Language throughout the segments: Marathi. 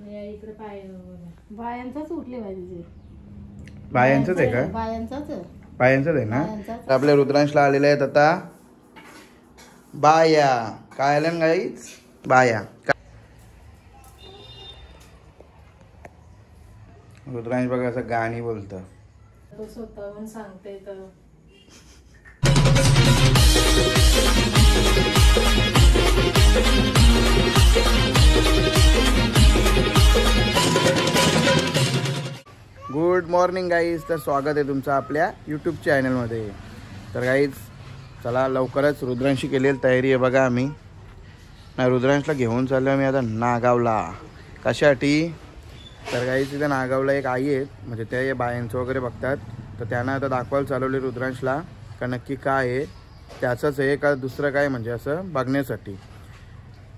इकडे बायांचाच उठले पाहिजे. बायांचंच आहे का? बायांचंच आहे ना. आपल्या रुद्रांशला आलेले आहेत आता बाया. काय आल्या गाईच? बाया. रुद्रांश बघा असं गाणी बोलतं. तो स्वतःहून सांगते तर गुड मॉर्निंग गाईज. तर स्वागत आहे तुमचं आपल्या यूट्यूब चॅनलमध्ये. तर गाईज चला लवकरच रुद्रांशी केलेली तयारी आहे बघा. आम्ही ना रुद्रांशला घेऊन चाललो आम्ही आता नागावला. कशासाठी? तर गाईज तिथे नागावला एक आई आहेत, म्हणजे ते बायांचं वगैरे बघतात. तर त्यांना आता दाखवायला चालवले रुद्रांशला का नक्की काय आहे, त्याचंच आहे का दुसरं काय, म्हणजे असं बघण्यासाठी.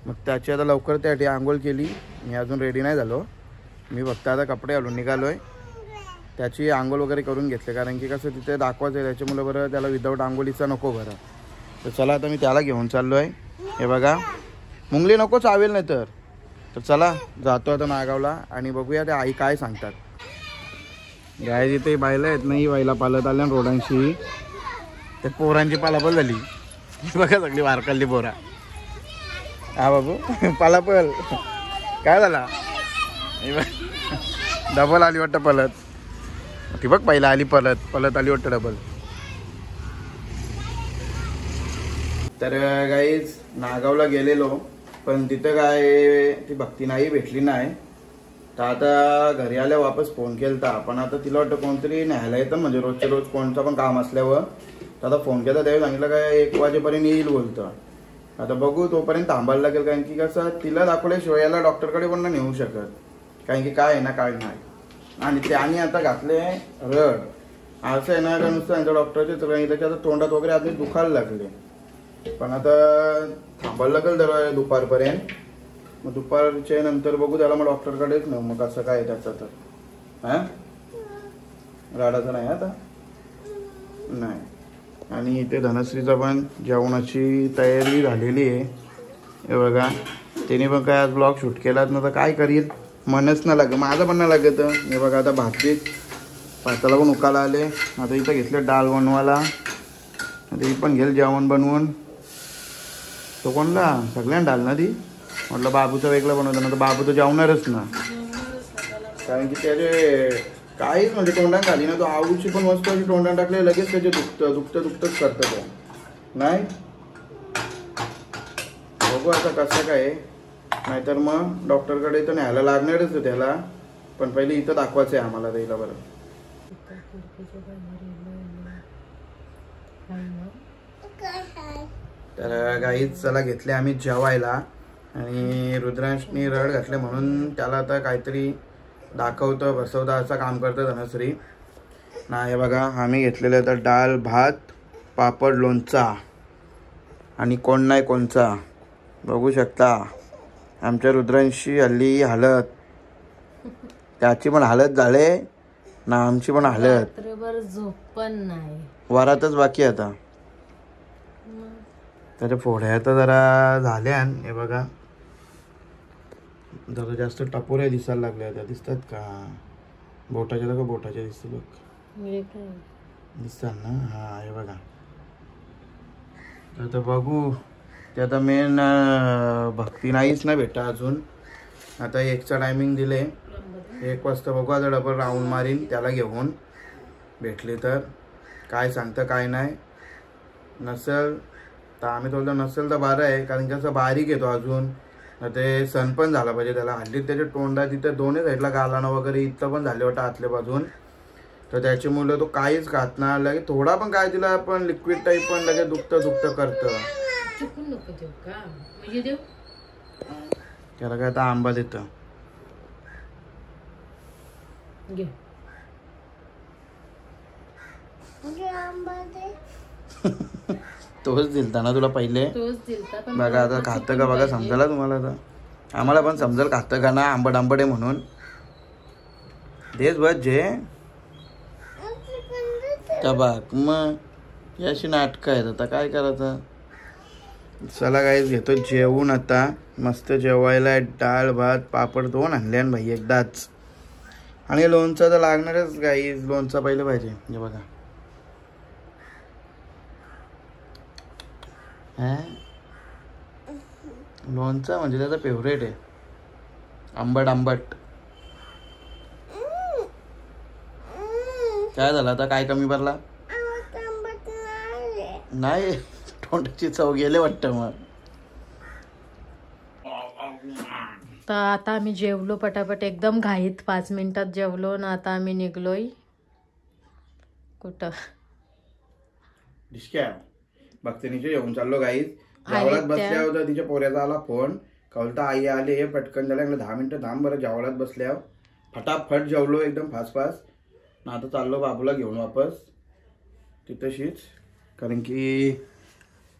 मग त्याची आता लवकर त्यासाठी आंघोळ केली. मी अजून रेडी नाही झालो. मी फक्त आता कपडे घालून निघालो आहे. त्याची आंघोळ वगैरे करून घेतले, कारण की कसं तिथे दाखवायचं आहे त्याच्यामुळे बरं त्याला विदाऊट आंघोळीचा नको बरं. तर चला आता मी त्याला घेऊन चाललो आहे. हे बघा मुंगली नको चावेल नाही तर. तर चला जातो आता नागावला आणि बघूया त्या आई काय सांगतात. गाय जिथे बायला आहेत नाही, बाईला पालत आल्या रोडांशी. त्या पोरांची पालापल झाली बघा, सगळी वारकल्ली पोरा. हा बाबू पालापल काय झाला? डबल आली वाटतं पलत. ती बघ पहिला आली पलत आली वाटतं डबल. तर गाईज नागावला गेलेलो, पण तिथं काय ती भक्ती नाही भेटली नाही. तर आता घरी आल्या वापस फोन केलता, पण आता तिला वाटतं कोणतरी न्यायला येतं, म्हणजे रोजच्या रोज कोणतं पण काम असल्यावर. तर आता फोन केला त्यावेळी सांगितलं काय 1 वाजेपर्यंत येईल बोलतं. आता बघू तोपर्यंत थांबायला लागेल, कारण की कसं तिला दाखवल्याशिवाय याला डॉक्टरकडे पण नेऊ शकत, कारण की काय आहे ना काय नाही. आणि त्याने आता घातले रड. असं आहे ना का नुसतं त्यांच्या डॉक्टरचे त्याच्या आता तोंडात वगैरे आधी दुखायला लागले. पण आता थांबायला लागेल जरा दुपारपर्यंत. मग दुपारच्या नंतर बघू त्याला मग डॉक्टरकडेच ना मग कसं काय त्याचं. तर हां राडाचं नाही आता नाही. आणि इथे धनश्रीचा पण जेवणाची तयारी झालेली आहे. हे बघा तिने पण काय आज ब्लॉग शूट केलाच ना, तर काय करील मनच ना लागत, माझं पण नाही लागत. हे बघा आता भाजीत भाताला पण उकाला आले. आता इथं घेतलं डाळ बनवायला. आता ही पण घेईल जेवण बनवून. तो कोणला सगळ्यांना डाल ना ती. म्हटलं बाबूचं वेगळं बनवतं ना, तर बाबू तर जेवणारच ना, कारण की त्याचे काहीच म्हणजे तोंडात आली ना. तो आळूची पण वस्तू अशी तोंडात टाकले लगेच त्याचे दुखतंच करतं तो. नाही बघू आता कसं काय. नाहीतर मग डॉक्टरकडे तर न्यायला लागणारच आहे त्याला, पण पहिले इथं दाखवायचं आहे आम्हाला त्याला बरं. तर गाईच चला घेतले आम्ही जेवायला. आणि रुद्रांशनी रड घातले म्हणून त्याला आता काहीतरी दाखवतं बसवतं असं काम करतं धनश्री ना. हे बघा आम्ही घेतलेलं तर डाळ भात पापड लोणचा आणि कोण नाही कोणचा. बघू शकता आमच्या रुद्रांशी हल्ली हालत, त्याची पण हालत झाले ना, आमची पण हालत. झोप पण नाही, वरातच बाकी आता. त्याच्या फोड्या तर जरा झाल्या. हे बघा जरा जास्त टपोऱ्या दिसायला लागल्या. त्या दिसतात का बोटाच्या? का बोटाच्या दिसतात बघ, दिसतात ना. हा हे बघा. आता बघू ते आता मेन भक्ती नाहीच ना भेटा अजून. आता 1चा टायमिंग दिले, 1 वाजता बघू आता डबल राऊंड मारीन त्याला घेऊन. भेटली तर काय सांगतं काय नाही. नसेल तर आम्ही थोडं नसेल तर बरं आहे, कारण की असं बारीक येतो अजून. ते सण पण झाला पाहिजे त्याला. हल्ली त्याच्या तोंडात तिथे दोन्ही साईडला गालानं वगैरे इथं पण झाले वाटतं आतल्या बाजून. तर त्याच्यामुळे तो काहीच खात नाही. लगे थोडा पण काय तिला आपण लिक्विड टाईप पण लगे दुखतं करतं. त्याला काय आता आंबा देतं. तोच दिलता ना तुला पहिले. बघा आता खातं का बघा, समजायला तुम्हाला. आता आम्हाला पण समजेल खातं का ना आंबट आहे म्हणून. देश बस जे त्या बाग मग याशी नाटकं आहेत. आता काय करायचं. चला गाईज घेतो जेवून आता. मस्त जेवायला डाळ भात पापड 2 आणले भाई एकदाच. आणि लोणचं तर लागणारच गाईज. लोणचं पहिलं पाहिजे. हे बघा लोणचं म्हणजे त्याचा फेवरेट आहे. आंबट आंबट. काय झालं आता? काय कमी पडला? नाही तोंडाची चव गेले वाटतं मग. तर आता आम्ही जेवलो पटापट एकदम घाईत 5 मिनिटात जेवलो ना. आता आम्ही निघलोय कुठं डिस्क्या भक्तिनीचे येऊन चाललो गाईज. जेवणात बसल्या होत्या तिच्या पोऱ्याचा आला फोन. कळता आई आले पटकन झाल्या 10 मिनिटं थांब बरं. जेवणात बसल्या फटाफट जेवलो एकदम फास्ट फास्ट. ना आता चाललो बाबूला घेऊन वापस तिथंशीच. कारण की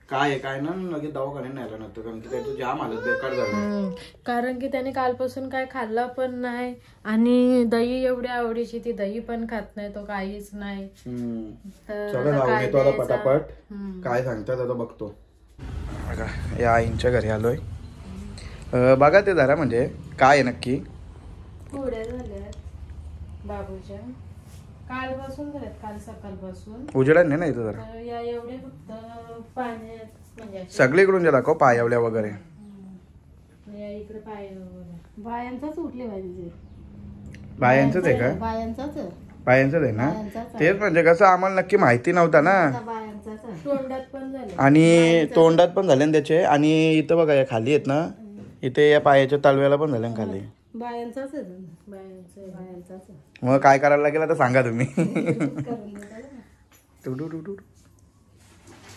काय ना लगेच दवाखान्यात न्यायला नव्हतं. कारण की त्याचं जाम हालत बेकार झालं. कारण की त्याने कालपासून काय खाल्लं पण नाही. आणि दही एवढी आवडीची ती दही पण खात नाही तो. काहीच नाही. चला जाऊ घेतो आता पटापट. काय सांगतात आता बघतो. बघा या आईंच्या घरी आलोय. बघा ते जरा म्हणजे काय नक्की पुढे झाल्या बाबूच्या कालपासून झाल्यात. काल सकाळपासून उजेडात नाही ना इथं जरा. या एवढे फक्त पाण्यात म्हणजे सगळीकडून जे दाखव पायावल्या वगैरे. इकडे पाय बायांचाच उठले पाहिजे. बायांचंच आहे का? बायांचंच आहे ना. तेच म्हणजे कसं आम्हाला नक्की माहिती नव्हता ना. तोंडात पण झाले आणि तोंडात पण झाले ना त्याचे. आणि इथं बघा या खाली आहेत ना. इथे या पायाच्या तळव्याला पण झाले खाली. बायांचाच आहे. मग काय करायला लागेल आता सांगा तुम्ही.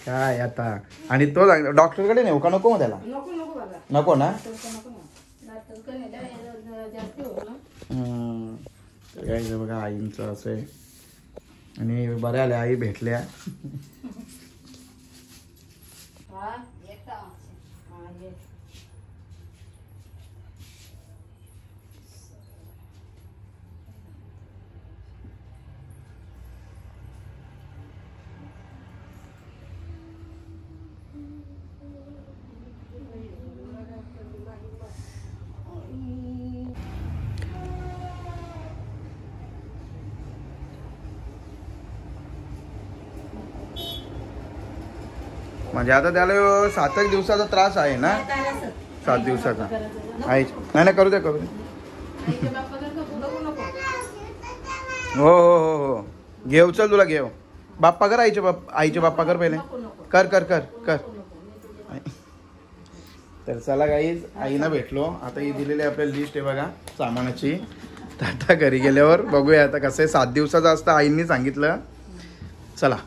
काय आता. आणि तो डॉक्टरकडे नेऊ का नको मग त्याला? नको ना. काय बघा आईंचं असं आहे. आणि बऱ्या आल्या आई भेटल्या. म्हणजे आता त्याला 7 दिवसाचा त्रास आहे ना. 7 दिवसाचा. नाही करू दे हो हो हो हो घेऊ. चल तुला घेऊ. बाप्पा कर आईचे बाप्पा कर पहिले. कर कर कर कर. तर चला गाईज आईना भेटलो. आता ही दिलेली आपल्याला लिस्ट आहे बघा सामानाची. तर आता घरी गेल्यावर बघूया आता कसं आहे. 7 दिवसाचं असतं आईंनी सांगितलं. चला.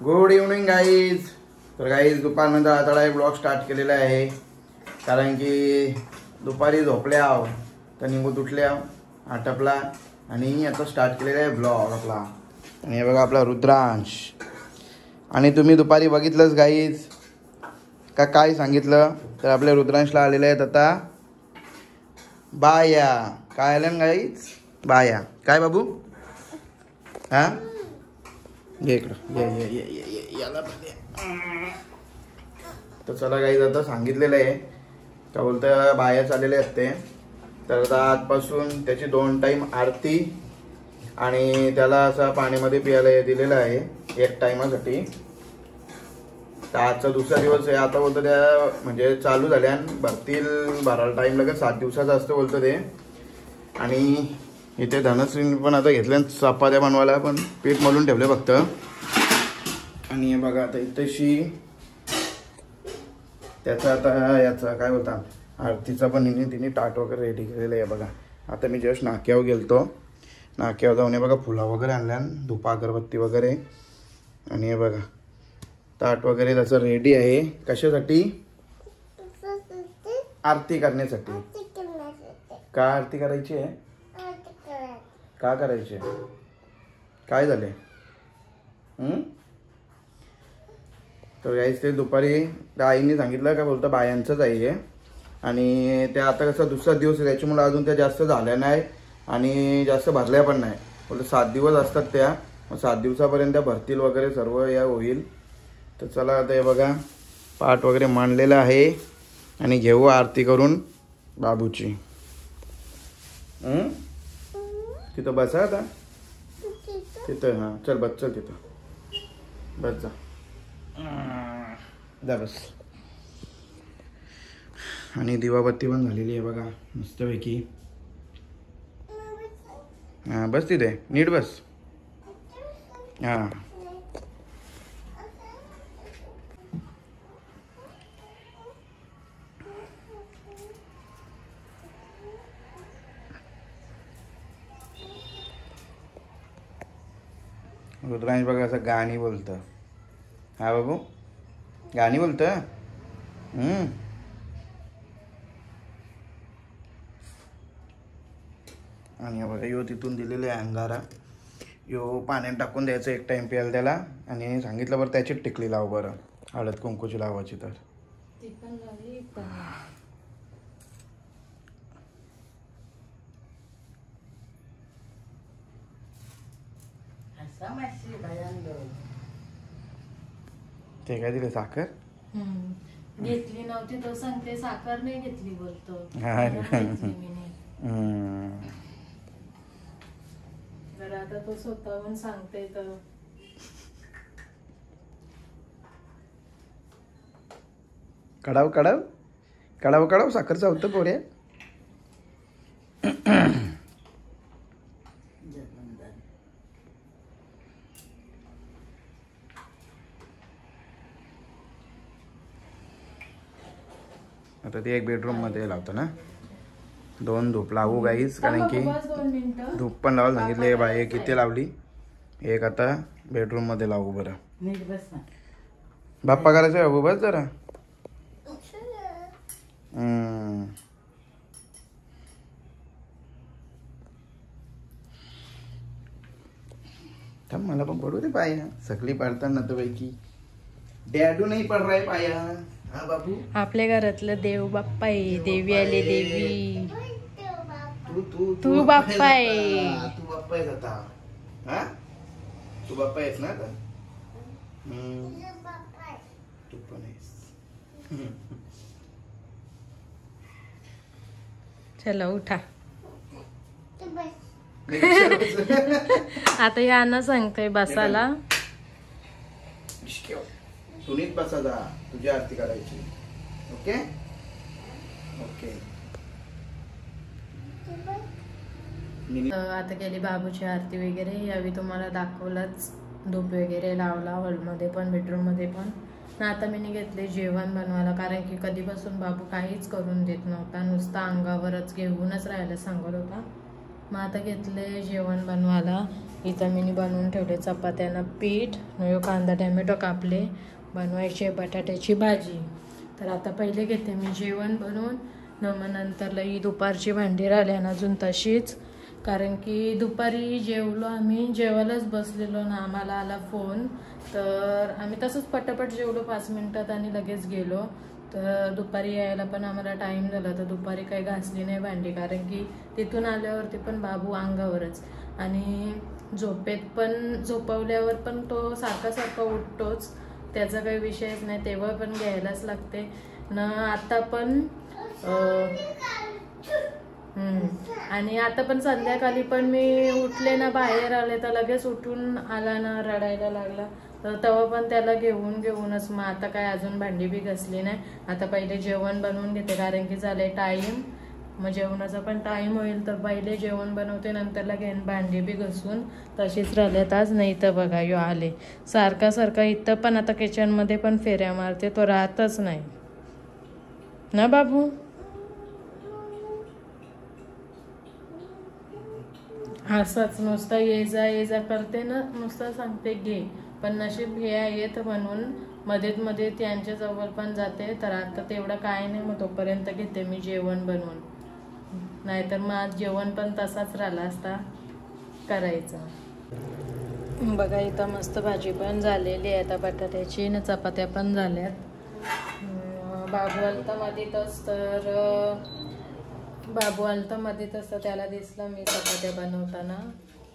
Good evening guys. तर गाईज दुपारनंतर आता एक ब्लॉग स्टार्ट केलेला आहे. कारण की दुपारी झोपल्या तर निघून उठल्या आटपला. आणि आता स्टार्ट केलेला आहे ब्लॉग आपला. आणि हे बघा आपला रुद्रांश. आणि तुम्ही दुपारी बघितलंच गाईज का काय सांगितलं. तर आपल्या रुद्रांशला आलेले आहेत आता बाया. काय आल्या ना गाईज? बाया. काय बाबू? हा ये इकडं ये याला. तर चला गाईज आता सांगितलेलं आहे का बोलतं बाया चाललेले आहेत ते. तर आता आजपासून त्याची 2 टाईम आरती आणि त्याला असं पाण्यामध्ये पियायला दिलेलं आहे 1 टायमासाठी. तर आजचा दुसरा दिवस आहे. आता बोलतं त्या म्हणजे चालू झाल्या भरतील 12 टाईम लगेच 7 दिवसाचं असतं बोलतं ते. आणि इथे धनश्रीने पण आता घेतल्या चपात्या बनवायला. पण पीठ मळून ठेवले फक्त. आणि बघा आता इथेशी त्याचा आता याचा काय बोलता आरतीचा पण तिने ताट वगैरे रेडी केलेलं आहे बघा. आता मी जस्ट नाक्यावर गेलतो. नाक्यावर जाऊन बघा फुला वगैरे आणल्या धुपा अगरबत्ती वगैरे. आणि हे बघा ताट वगैरे त्याचं रेडी आहे. कशासाठी? आरती करण्यासाठी. का आरती करायची आहे? का करायची आहे? काय झाले? तर यायच ते दुपारी त्या आईने सांगितलं का बोलतं बायांचंच आहे हे. आणि त्या आता कसं दुसरा दिवस आहे त्याच्यामुळे अजून त्या जास्त झाल्या नाही आणि जास्त भरल्या पण नाही. बोलतं 7 दिवस असतात त्या. मग 7 दिवसापर्यंत भरतील वगैरे सर्व या होईल. तर चला आता हे बघा पाट वगैरे मांडलेलं आहे आणि घेऊ आरती करून बाबूची. तिथं बसा आता तिथं. हां चल बस, चल तिथं बस, जा बस. आणि दिवाबत्ती पण झालेली आहे बघा मस्तपैकी. हां बस तिथे नीट बस. हां रुद्रांश बघा असं गाणी बोलतं. हा बाबू गाणी बोलतं. आणि बघा यो तिथून दिलेले आहे अंगारा. यो पाण्यात टाकून द्यायचं एक टाइम प्यायला त्याला. आणि सांगितलं बरं त्याचीच टिकली लाव बरं, हळद कुंकूची लावायची. तर ते काय दिले साखर घेतली नव्हती तो सांगते, साखर नाही घेतली बोलतो. तर आता तो स्वतःहून सांगते. तर कडाव कडाव कडाव कडाव साखर चावतं पोऱ्या. आता ते एक बेडरूम मध्ये लावतो ना. 2 धूप लावू गाईज, कारण की धूप पण लावायला सांगितले बाई. किती लावली? एक आता बेडरूम मध्ये लावू बरं. बाप्पा करायचं बाबू बस जरा. मला पण पडू दे पाया. सगळी पडताना तर पैकी डॅडू नाही पड राय पाया. हा बाबू आपल्या घरातलं देव बाप्पा आहे. देवी आले देवी. तू बाप्पा आहे. तू बाप्पा आहेस आता. हा तू बाप्पा आहेस ना आता. तू पण आहेस. चला उठा. आता यांना सांगतोय बसाला. सुनीत बसा जा, तुझी आरती करायची. Okay okay. आता केली बाबूची आरती वगैरे. यावी तुम्हाला दाखवलंच. धूप वगैरे लावला हॉलमध्ये पण बेडरूममध्ये पण. आता मी घेतले जेवण बनवायला, कारण की कधीपासून बाबू काहीच करून देत नव्हता. नुसता अंगावरच घेऊनच राहायला सांगत होता. मग आता घेतले जेवण बनवायला. इथं मी बनवून ठेवले चपात्यांना पीठ. कांदा टॅमॅटो कापले. बनवायची बटाट्याची भाजी. तर आता पहिले घेते मी जेवण बनवून. मग नंतरला ही दुपारची भांडी राहिल्या अजून तशीच. कारण की दुपारी जेवलो आम्ही, जेवायलाच बसलेलो ना, आम्हाला आला फोन. तर आम्ही तसंच पटापट जेवलो 5 मिनिटात आणि लगेच गेलो. तर दुपारी यायला पण आम्हाला टाईम झाला. तर दुपारी काही घासली नाही भांडी, कारण की तिथून आल्यावरती पण बाबू अंगावरच. आणि झोपेत पण झोपवल्यावर पण तो सारखा सारखा उठतोच. त्याचा काही विषयच नाही. तेव्हा पण घ्यायलाच लागते ना. आता पण आणि आता पण संध्याकाळी पण मी उठले ना, बाहेर आले तर लगेच उठून आला ना, रडायला लागला. तर तेव्हा पण त्याला घेऊनच. मग आता काय अजून भांडी बी घासली नाही. आता पहिले जेवण बनवून घेते, कारण की झाले टाईम. मग जेवणाचा पण टाईम होईल. तर पहिले जेवण बनवते, नंतरला घेऊन भांडी बी घासून तशीच राहिल्यात आज. नाही तर बघा यो आले सारखा इथं पण. आता किचनमध्ये पण फेऱ्या मारते, तो राहतच नाही ना बाबू. असंच नुसतं ये जा करते ना, नुसतं सांगते घे. पण नशीब हे येत म्हणून मध्ये त्यांच्या जवळ पण जाते. तर आता तेवढं काय नाही. मग तोपर्यंत घेते मी जेवण बनवून. नाहीतर मग आज जेवण पण तसाच राहिला असता करायचा. बघा इथं मस्त भाजी पण झालेली आहे आता बटाट्याची. न चपात्या पण झाल्यात. बाबू आलता मध्येच. तर बाबू आलता मध्येच, त्याला दिसलं मी चपात्या बनवताना.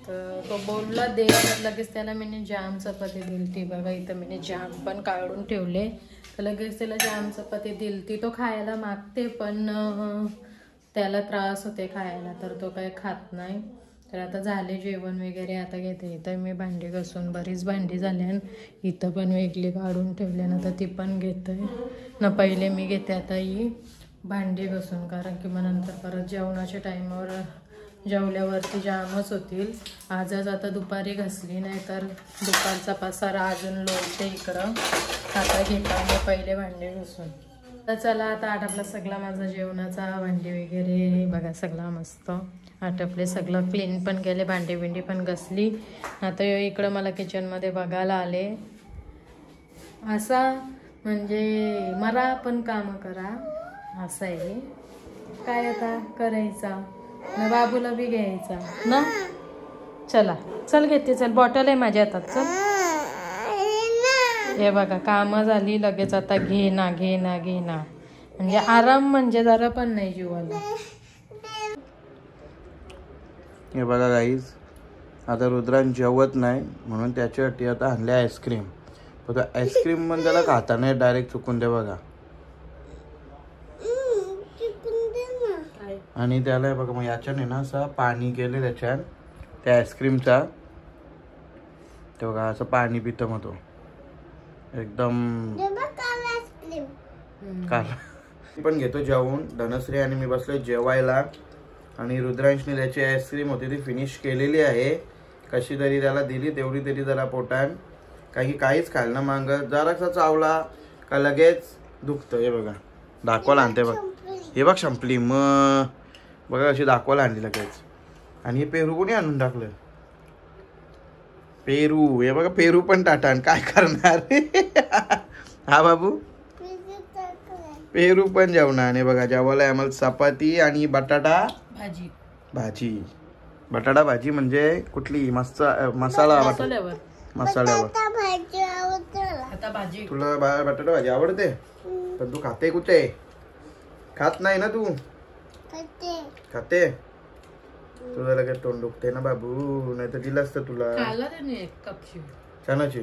तर तो बोलला दे, लगेच त्याला मी जाम चपाती दिलती. बघा इथं मी जाम पण काढून ठेवले, तर लगेच त्याला जाम चपाती दिलती. तो खायला मागते पण त्याला त्रास होते खायला, तर तो काही खात नाही. तर आता झाले जेवण वगैरे, आता घेते. इथं मी भांडी घासून, बरीच भांडी झाली, इथं पण वेगळी काढून ठेवली ना, तर ती पण घेते ना. पहिले मी घेते आता ही भांडी घासून, कारण की मग नंतर परत जेवणाच्या टाईमावर जेवल्यावरती जामच होतील. आजच आता दुपारी घासली नाही तर दुपारचा पसारा अजून लोटते इकडं. आता घेता मी पहिले भांडी घासून. तर चला आता आटपला सगळा माझा जेवणाचा, भांडी वगैरे बघा सगळा मस्त आटपले, सगळं क्लीन पण केले, भांडी बिंडी पण घासली. आता इकडं मला किचनमध्ये बघायला आले. असा म्हणजे मला पण कामं करा असं आहे. काय आता करायचा ना, बाबूला बी घ्यायचा ना. चला चल घेते, चल बॉटल आहे माझ्या हातात, चल. हे बघा कामं झाली लगेच आता घे ना घे ना घे ना, म्हणजे आराम म्हणजे जरा पण नाही जीवाला. हे बघा गाईज, आता रुद्रान जेवत नाही म्हणून त्याच्यासाठी आता आणले आईस्क्रीम. पण आईस्क्रीम पण त्याला खाता नाही, डायरेक्ट चुकून दे बघा. आणि त्याला बघा मग याच्याने ना असं पाणी केले त्याच्यात त्या आईस्क्रीमचा, ते बघा असं पाणी पितं मग तो एकदम काल. पण घेतो जेवून, धनश्री आणि मी बसलो जेवायला. आणि रुद्रांशने त्याची आईस्क्रीम होती ती फिनिश केलेली आहे. कशी तरी त्याला दिली, तेवढी तरी जरा पोटान, काही काहीच खायला ना मागत. जरासा चावला का लगेच दुखतं. हे बघा दाखवायला आणते बघ, हे बघ संपली. मग बघा अशी दाखवायला आणली लगेच. आणि हे पेरू कोणी आणून टाकलं, पेरू. हे बघा पेरू पण टाटान, काय करणार. हा बाबू पेरू पण जेवणार. आणि बघा जेवायला आम्हाला चपाती आणि बटाटा भाजी. भाजी, बटाटा भाजी म्हणजे कुठली, मसाल्यावर. आता भाजी. तुला बटाटा भाजी आवडते पण तू खाते कुठे, खात नाही ना तू. खाते, तुला लगेच तोंड दुखते ना बाबू, नाही तर दिलं असतं तुला. छानाची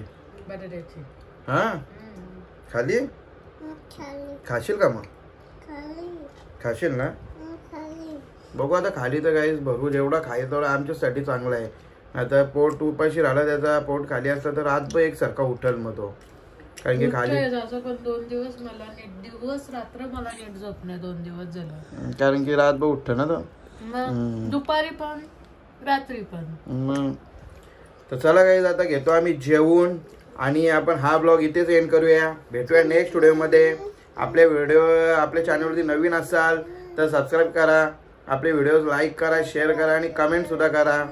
बटाट्याची. हा खाली खाशील का मग, खाशील ना. बघू आता खाली तर काहीच भरू, जेवढा खाईल तेवढा आमच्यासाठी चांगला आहे. आता पोट उपाशी राहिला, त्याचा पोट खाली असतं तर रातभर एक सारखा उठल मग तो. कारण की खाली 2 दिवस मला नीट, दिवस रात्र मला नीट झोप नाही, 2 दिवस झालं. कारण की रातभर उठत ना तो, दुपारी पण रात्री पण. तर चला गाईज आता घेतो आम्ही जेवून, आणि आपण हा ब्लॉग इथेच एंड करूया. भेटूया नेक्स्ट व्हिडिओमध्ये. आपल्या चॅनलवरती नवीन असाल तर सबस्क्राईब करा, आपले व्हिडिओज लाईक करा, शेअर करा आणि कमेंट सुद्धा करा.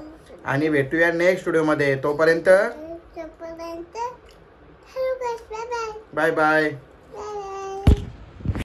आणि भेटूया नेक्स्ट व्हिडिओमध्ये. तोपर्यंत बाय बाय.